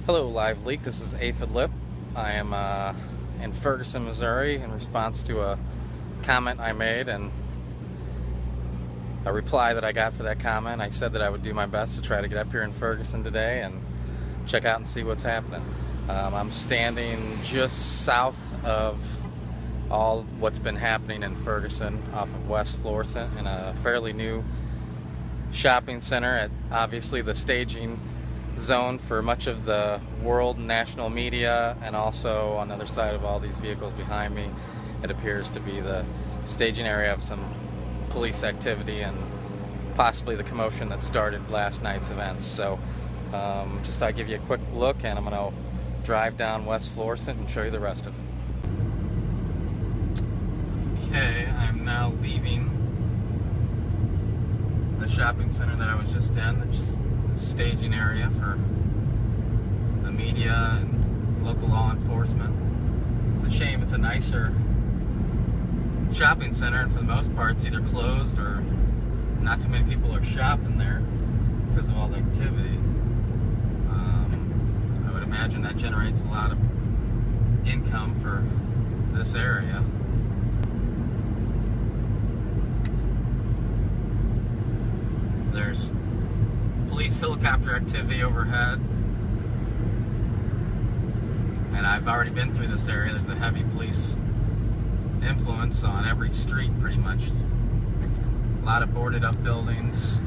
Hello, Live Leak. This is Aphid Lip. I am in Ferguson, Missouri, in response to a comment I made and a reply that I got for that comment. I said that I would do my best to try to get up here in Ferguson today and check out and see what's happening. I'm standing just south of all what's been happening in Ferguson off of West Florissant in a fairly new shopping center at obviously the staging zone for much of the world national media, and also on the other side of all these vehicles behind me it appears to be the staging area of some police activity and possibly the commotion that started last night's events. So just thought I'd give you a quick look, and I'm going to drive down West Florissant and show you the rest of it. Okay, I'm now leaving the shopping center that I was just in, the staging area for the media and local law enforcement. It's a shame. It's a nicer shopping center, and for the most part it's either closed or not too many people are shopping there because of all the activity. I would imagine that generates a lot of income for this area. There's police helicopter activity overhead, and I've already been through this area. There's a heavy police influence on every street pretty much. A lot of boarded up buildings.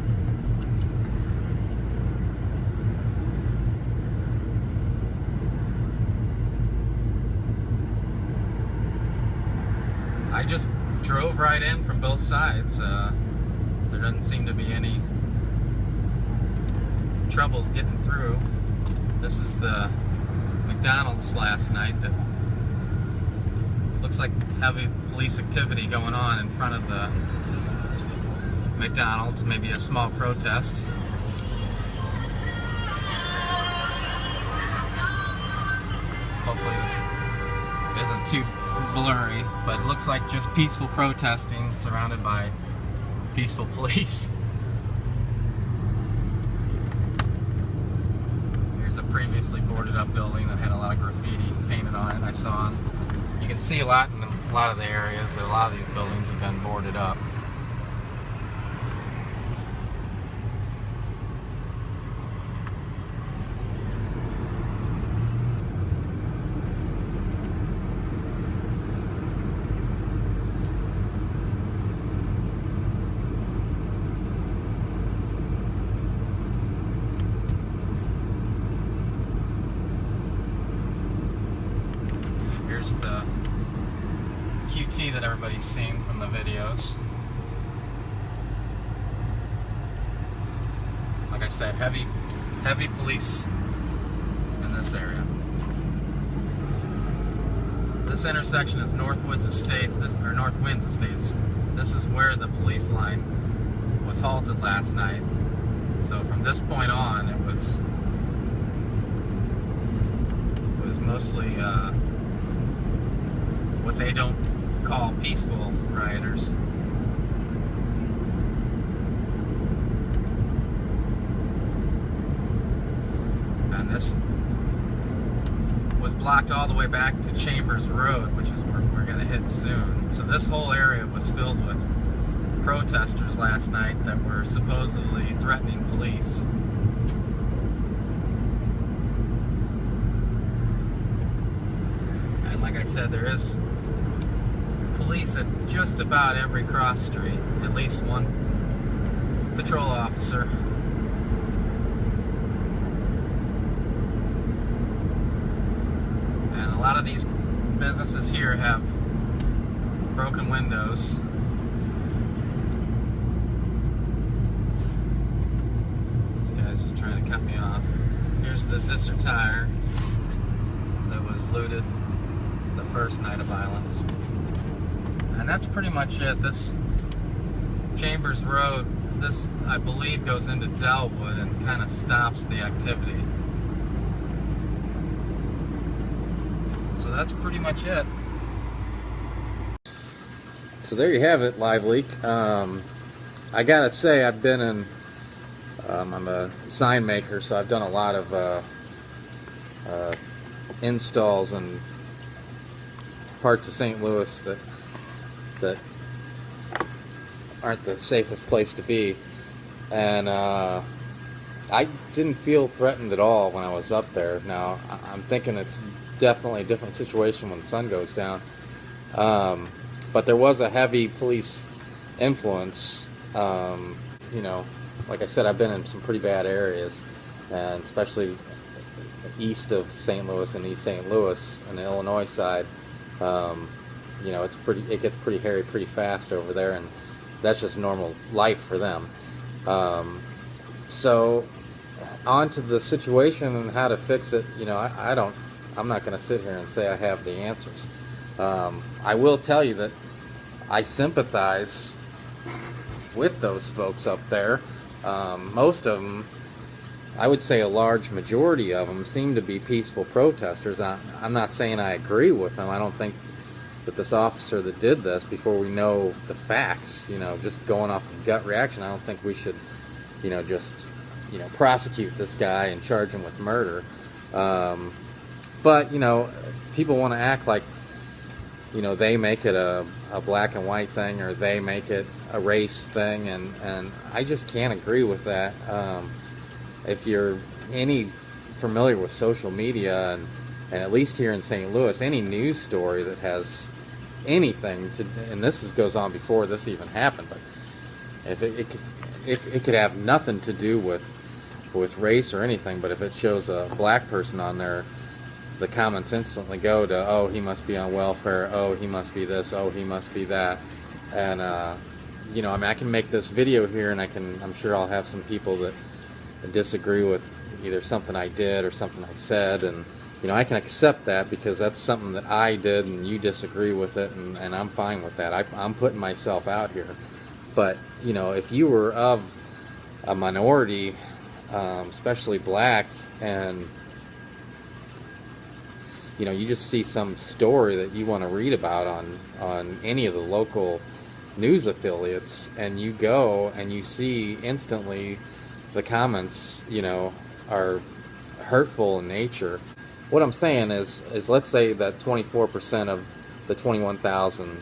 I just drove right in from both sides. There doesn't seem to be any troubles getting through. This is the McDonald's last night that looks like heavy police activity going on in front of the McDonald's, maybe a small protest. Hopefully this isn't too blurry, but it looks like just peaceful protesting surrounded by peaceful police. A previously boarded up building that had a lot of graffiti painted on it. I saw, you can see a lot in a lot of the areas that a lot of these buildings have been boarded up. Here's the QT that everybody's seen from the videos. Like I said, heavy police in this area. This intersection is North Winds Estates. This is where the police line was halted last night. So from this point on, it was mostly what they don't call peaceful rioters. And this was blocked all the way back to Chambers Road, which is where we're going to hit soon. So this whole area was filled with protesters last night that were supposedly threatening police. And like I said, there is police at just about every cross street, at least one patrol officer. And a lot of these businesses here have broken windows. This guy's just trying to cut me off. Here's the Zisser tire that was looted the first night of violence. And that's pretty much it. This Chambers Road, this I believe goes into Delwood and kind of stops the activity. So that's pretty much it. So there you have it, Live Leak. I gotta say, I've been in, I'm a sign maker, so I've done a lot of installs in parts of St. Louis that aren't the safest place to be. And I didn't feel threatened at all when I was up there. Now, I'm thinking it's definitely a different situation when the sun goes down. But there was a heavy police influence. You know, like I said, I've been in some pretty bad areas, and especially east of St. Louis and East St. Louis on the Illinois side. You know, it gets pretty hairy pretty fast over there, and that's just normal life for them. So on to the situation and how to fix it. You know, I'm not going to sit here and say I have the answers. I will tell you that I sympathize with those folks up there. Most of them, I would say a large majority of them, seem to be peaceful protesters. I'm not saying I agree with them. I don't think that this officer that did this, before we know the facts, you know, just going off of gut reaction, I don't think we should, you know, just, you know, prosecute this guy and charge him with murder. But, you know, people want to act like, you know, they make it a black and white thing, or they make it a race thing, and I just can't agree with that. If you're familiar with social media, and at least here in St. Louis, any news story that has anything to, and goes on before this even happened, but if it could have nothing to do with race or anything, but if it shows a black person on there, the comments instantly go to, oh, he must be on welfare, oh, he must be this, oh, he must be that. And you know, I mean, I can make this video here, and I'm sure I'll have some people that disagree with either something I did or something I said, and you know, I can accept that because that's something that I did and you disagree with it, and I'm fine with that. I'm putting myself out here. But you know, if you were of a minority, especially black, and you know, you just see some story that you want to read about on any of the local news affiliates, and you go and you see instantly the comments, you know, are hurtful in nature. What I'm saying is let's say that 24% of the 21,000,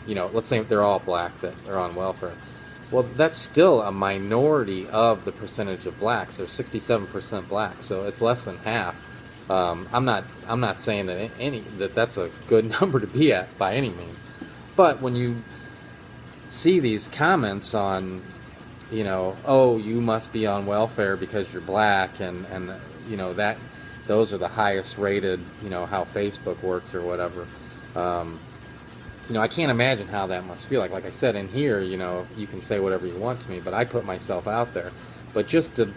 you know, let's say they're all black that are on welfare. Well, that's still a minority of the percentage of blacks. There's 67% black, so it's less than half. I'm not saying that that's a good number to be at by any means, but when you see these comments on, you know, oh, you must be on welfare because you're black, and you know, that those are the highest rated, you know, how Facebook works or whatever. You know, I can't imagine how that must feel like. Like I said, in here, you know, you can say whatever you want to me, but I put myself out there. But just to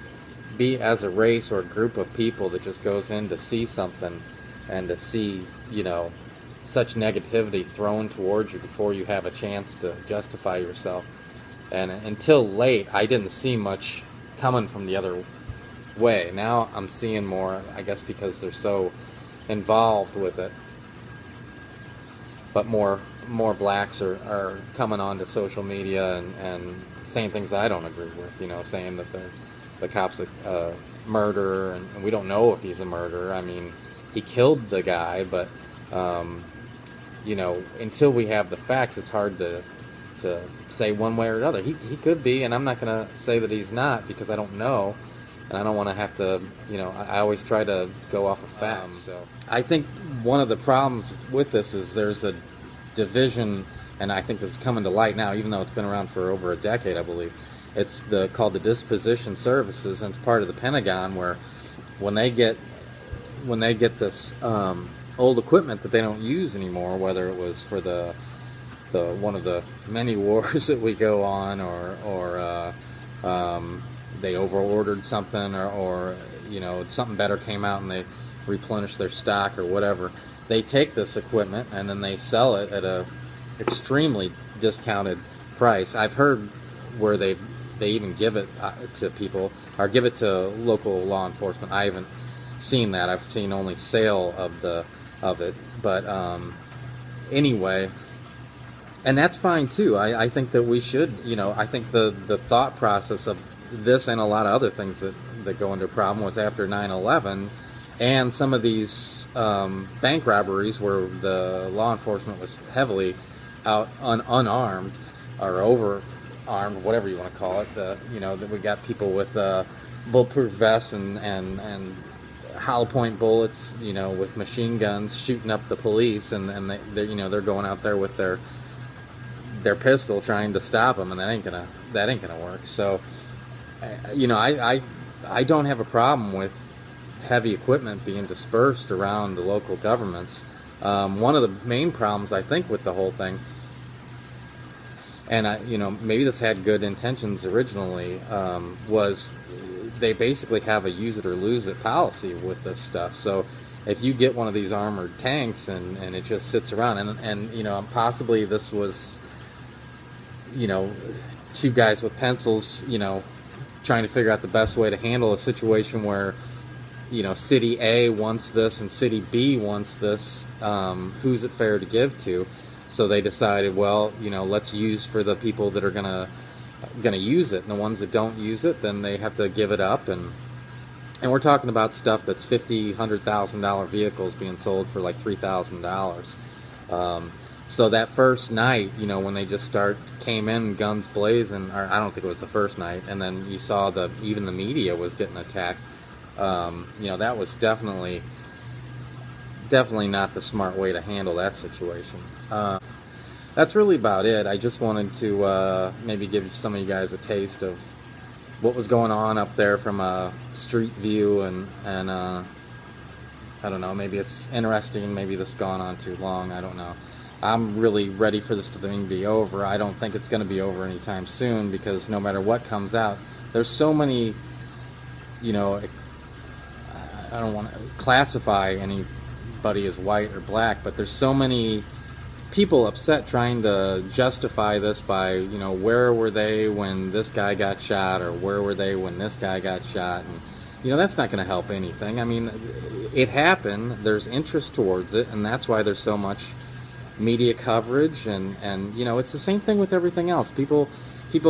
be as a race or a group of people that just goes in to see something, and to see, you know, such negativity thrown towards you before you have a chance to justify yourself. And until late, I didn't see much coming from the other way. Now I'm seeing more, I guess because they're so involved with it. But more blacks are coming onto social media and saying things that I don't agree with, you know, saying that the cop's a murderer, and we don't know if he's a murderer. I mean, he killed the guy, but you know, until we have the facts, it's hard to say one way or another. He could be, and I'm not going to say that he's not because I don't know, and I don't want to have to, you know, I always try to go off of facts. So I think one of the problems with this is there's a division, and I think this is coming to light now, even though it's been around for over a decade, I believe. It's called the disposition services, and it's part of the Pentagon, where when they get this old equipment that they don't use anymore, whether it was for the one of the many wars that we go on, or they overordered something, or you know, something better came out and they replenished their stock or whatever. They take this equipment and then they sell it at a extremely discounted price. I've heard where they even give it to people, or give it to local law enforcement. I haven't seen that. I've seen only sale of it. But anyway, and that's fine too. I think that we should, you know, I think the thought process of this and a lot of other things that that go into a problem was after 9/11, and some of these bank robberies where the law enforcement was heavily out unarmed or overarmed, whatever you want to call it. You know, that we got people with bulletproof vests and hollow point bullets, you know, with machine guns shooting up the police, and you know, they're going out there with their pistol trying to stop them, and that ain't gonna work. So, you know, I don't have a problem with heavy equipment being dispersed around the local governments. One of the main problems, I think, with the whole thing, and you know, maybe this had good intentions originally, was they basically have a use it or lose it policy with this stuff. So if you get one of these armored tanks and it just sits around, and you know, possibly this was, you know, two guys with pencils, you know, trying to figure out the best way to handle a situation where, you know, city A wants this and city B wants this, who's it fair to give to? So they decided, well, you know, let's use for the people that are gonna use it, and the ones that don't use it, then they have to give it up. And we're talking about stuff that's $50,000-$100,000 vehicles being sold for like $3,000. So that first night, you know, when they just came in guns blazing, or I don't think it was the first night, and then you saw even the media was getting attacked. You know, that was definitely not the smart way to handle that situation. That's really about it. I just wanted to maybe give some of you guys a taste of what was going on up there from a street view, and I don't know, maybe it's interesting, maybe this has gone on too long, I don't know. I'm really ready for this thing to be over. I don't think it's going to be over anytime soon, because no matter what comes out, there's so many, you know, I don't want to classify anybody as white or black, but there's so many people upset trying to justify this by, you know, where were they when this guy got shot, or where were they when this guy got shot, and you know, that's not going to help anything. I mean, it happened, there's interest towards it, and that's why there's so much media coverage, and you know, it's the same thing with everything else. People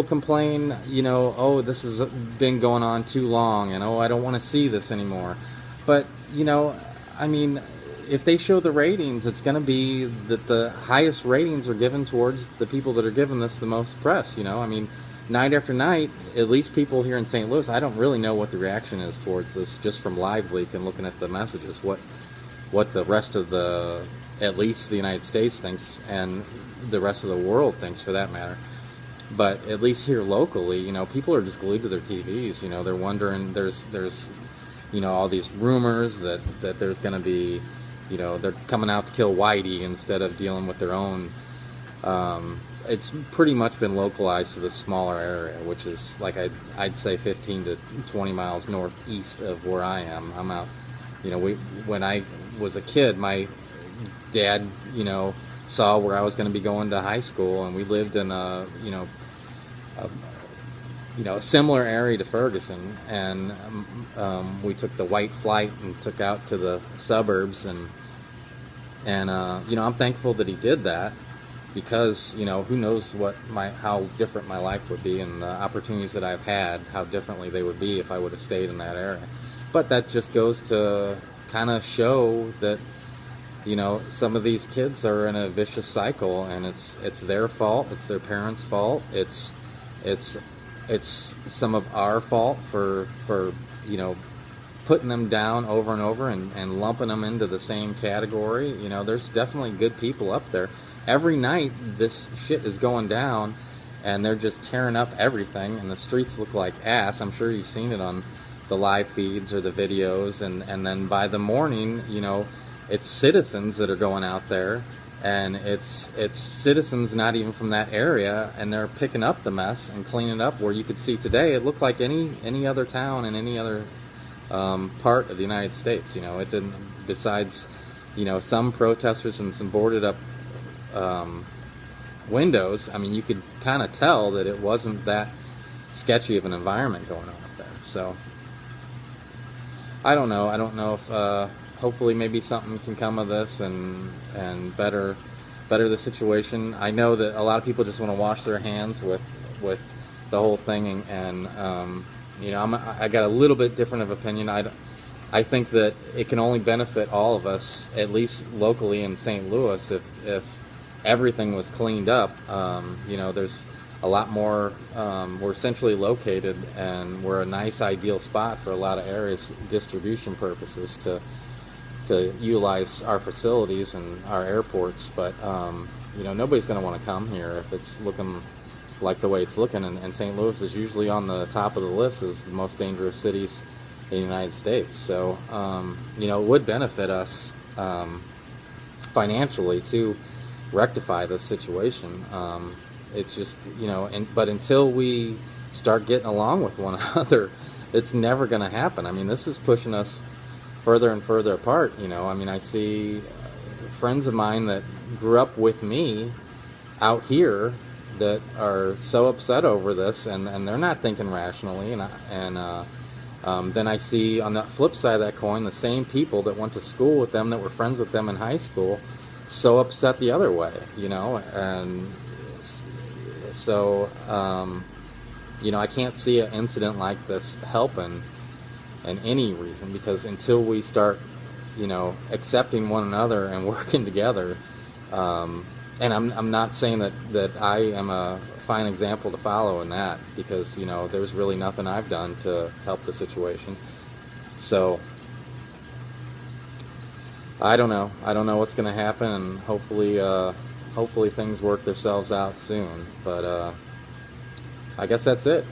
complain, you know, oh, this has been going on too long, and oh, I don't want to see this anymore. But you know, I mean, if they show the ratings, it's going to be that the highest ratings are given towards the people that are giving this the most press. You know, I mean, night after night, at least people here in St. Louis, I don't really know what the reaction is towards this, just from LiveLeak and looking at the messages, what the rest of at least the United States thinks, and the rest of the world thinks, for that matter. But at least here locally, you know, people are just glued to their TVs. You know, they're wondering, there's you know, all these rumors that there's going to be, you know, they're coming out to kill Whitey instead of dealing with their own. It's pretty much been localized to the smaller area, which is, like, I'd say 15 to 20 miles northeast of where I am. I'm out, you know, when I was a kid, my dad, you know, saw where I was going to be going to high school, and we lived in a similar area to Ferguson, and we took the white flight and took out to the suburbs, and you know, I'm thankful that he did that, because, you know, who knows how different my life would be, and the opportunities that I've had, how differently they would be if I would have stayed in that area. But that just goes to kind of show that, you know, some of these kids are in a vicious cycle, and it's their fault, it's their parents' fault, it's some of our fault for you know, putting them down over and over and lumping them into the same category. You know, there's definitely good people up there. Every night this shit is going down, and they're just tearing up everything, and the streets look like ass. I'm sure you've seen it on the live feeds or the videos, and then by the morning, you know, it's citizens that are going out there, and it's citizens not even from that area, and they're picking up the mess and cleaning it up, where you could see today it looked like any other town in any other part of the United States. You know, it didn't, besides, you know, some protesters and some boarded up windows. I mean, you could kind of tell that it wasn't that sketchy of an environment going on up there. So I don't know if hopefully maybe something can come of this and better the situation. I know that a lot of people just want to wash their hands with the whole thing, and You know, I got a little bit different of opinion. I think that it can only benefit all of us, at least locally in St. Louis, if everything was cleaned up. You know, there's a lot more. We're centrally located, and we're a nice, ideal spot for a lot of areas, distribution purposes, to utilize our facilities and our airports. But you know, nobody's going to want to come here if it's looking like the way it's looking. And St. Louis is usually on the top of the list as the most dangerous cities in the United States. So you know, it would benefit us financially to rectify this situation. It's just, you know, but until we start getting along with one another, it's never going to happen. I mean, this is pushing us further and further apart. You know, I mean, I see friends of mine that grew up with me out here that are so upset over this, and they're not thinking rationally. And then I see on the flip side of that coin the same people that went to school with them, that were friends with them in high school, so upset the other way. You know, and so you know, I can't see an incident like this helping in any reason, because until we start, you know, accepting one another and working together. And I'm not saying that I am a fine example to follow in that, because, you know, there's really nothing I've done to help the situation. So I don't know. I don't know what's going to happen, and hopefully things work themselves out soon. But I guess that's it.